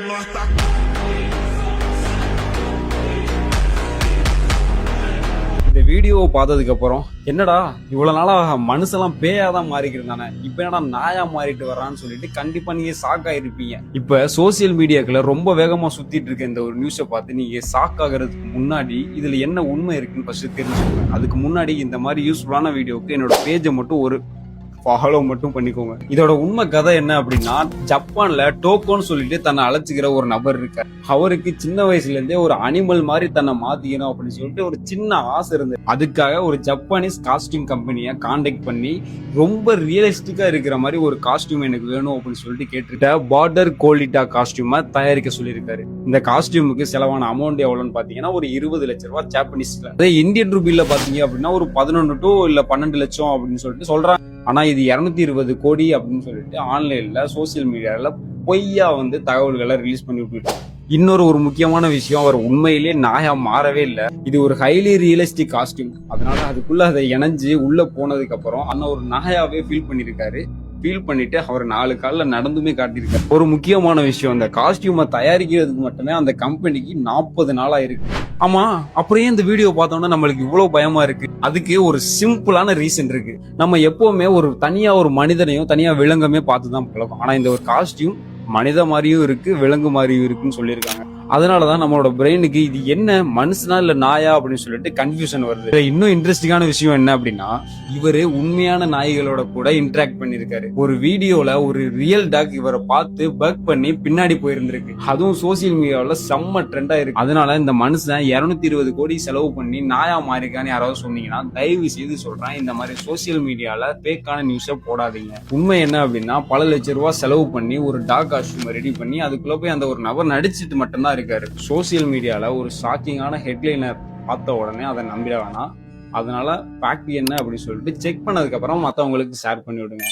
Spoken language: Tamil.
no está. இந்த வீடியோவை பார்த்ததுக்கு அப்புறம் என்னடா இவ்வளவு நாளா மனுஷெல்லாம் பேயாதான் மாறிக்கிட்டு தானே இப்ப என்னடா நாயா மாறிட்டு வர்றான்னு சொல்லிட்டு கண்டிப்பா நீங்க ஷாக் ஆயிருப்பீங்க. இப்ப சோசியல் மீடியாக்களை ரொம்ப வேகமா சுத்திட்டு இருக்க இந்த ஒரு நியூஸை பார்த்து நீங்க ஷாக் ஆகுறதுக்கு முன்னாடி இதுல என்ன உண்மை இருக்குன்னு ஃபர்ஸ்ட் தெரிஞ்சுக்கோங்க. அதுக்கு முன்னாடி இந்த மாதிரி யூஸ்ஃபுல்லான வீடியோவுக்கு என்னோட பேஜை மட்டும் ஒரு ஃபாலோ மட்டும் பண்ணிக்கோங்க. இதோட உண்மை கதை என்ன அப்படின்னா, ஜப்பான்ல டோக்கோன்னு சொல்லிட்டு தன்னை அழைச்சிக்கிற ஒரு நபர் இருக்கார். அவருக்கு சின்ன வயசுல இருந்தே ஒரு அனிமல் மாதிரி தன்னை மாத்திக்கணும் அப்படின்னு சொல்லிட்டு ஒரு சின்ன ஆசை இருந்தது. அதுக்காக ஒரு ஜப்பானீஸ் காஸ்டியூம் கம்பெனியை கான்டாக்ட் பண்ணி ரொம்ப ரியலிஸ்டிக்கா இருக்கிற மாதிரி ஒரு காஸ்டியூம் எனக்கு வேணும் அப்படின்னு சொல்லிட்டு கேட்டுட்ட பார்டர் கோலிட்டா காஸ்டியூமை தயாரிக்க சொல்லியிருக்காரு. இந்த காஸ்டியூமுக்கு செலவான அமௌண்ட் எவ்வளவுன்னு பாத்தீங்கன்னா ஒரு 20 லட்சம் ரூபாய் ஜாப்பனீஸ்ல. அதே இந்தியன் ரூபியில பாத்தீங்க அப்படின்னா ஒரு 11 to 12 லட்சம் அப்படின்னு சொல்லிட்டு சொல்றாங்க. ஆனா இது 220 கோடி அப்படின்னு சொல்லிட்டு ஆன்லைன்ல சோசியல் மீடியால பொய்யா தகவல்களை ரிலீஸ் பண்ணி விட்டுட்டு. இன்னொரு முக்கியமான விஷயம், அவர் உண்மையிலேயே நாயா மாறவே இல்லை. இது ஒரு ஹைலி ரியலிஸ்டிக் காஸ்டியூம். அதனால அதுக்குள்ள அதை இணைஞ்சு உள்ள போனதுக்கு அப்புறம் அண்ணன் ஒரு நாயாவே ஃபீல் பண்ணிருக்காரு. ஃபீல் பண்ணிட்டு அவர் 4 காலில் நடந்துமே காட்டியிருக்காரு. ஒரு முக்கியமான விஷயம், அந்த காஸ்டியூமை தயாரிக்கிறதுக்கு மட்டுமே அந்த கம்பெனிக்கு 40 நாளா இருக்கு. ஆமா, அப்புறம் இந்த வீடியோ பார்த்தோம்னா நம்மளுக்கு இவ்வளவு பயமா இருக்கு. அதுக்கு ஒரு சிம்பிளான ரீசன் இருக்கு. நம்ம எப்பவுமே தனியா ஒரு மனிதனையும் தனியா விலங்குமே பார்த்துதான் பழக்கம். ஆனா இந்த ஒரு காஸ்டியூம் மனித மாதிரியும் இருக்கு, விலங்கு மாதிரியும் இருக்குன்னு சொல்லியிருக்காங்க. அதனாலதான் நம்மளோட பிரெயினுக்கு இது என்ன மனுஷனா இல்ல நாயா அப்படின்னு சொல்லிட்டு கன்ஃபியூஷன் வருது. இன்னும் இன்ட்ரெஸ்டிங்கான விஷயம் என்ன அப்படின்னா, இவரு உண்மையான நாய்களோட கூட இன்டராக்ட் பண்ணிருக்காரு. ஒரு வீடியோல ஒரு ரியல் டாக் இவரை பார்த்து பக் பண்ணி பின்னாடி போயிருந்திருக்கு. அதுவும் சோசியல் மீடியாவில் செம்ம ட்ரெண்டா இருக்கு. அதனால இந்த மனுஷன் 220 கோடி செலவு பண்ணி நாயா மாறிக்கான்னு யாராவது சொன்னீங்கன்னா தயவு செய்து சொல்றேன், இந்த மாதிரி சோசியல் மீடியால ஃபேக்கான நியூஸை போடாதீங்க. உண்மை என்ன அப்படின்னா, பல லட்சம் ரூபாய் செலவு பண்ணி ஒரு டாக் காஸ்டியூம் ரெடி பண்ணி அதுக்குள்ள போய் அந்த ஒரு நபர் நடிச்சிட்டு மட்டும்தான் இருக்காரு. சோசியல் மீடியால ஒரு ஷாக்கிங்கான ஹெட்லைனர் பார்த்த உடனே அதை நம்பிட வேணாம். அதனால ஃபேக்ட் என்ன அப்படின்னு சொல்லிட்டு செக் பண்ணதுக்கு அப்புறம் மற்றவங்களுக்கு ஷேர் பண்ணி விடுங்க.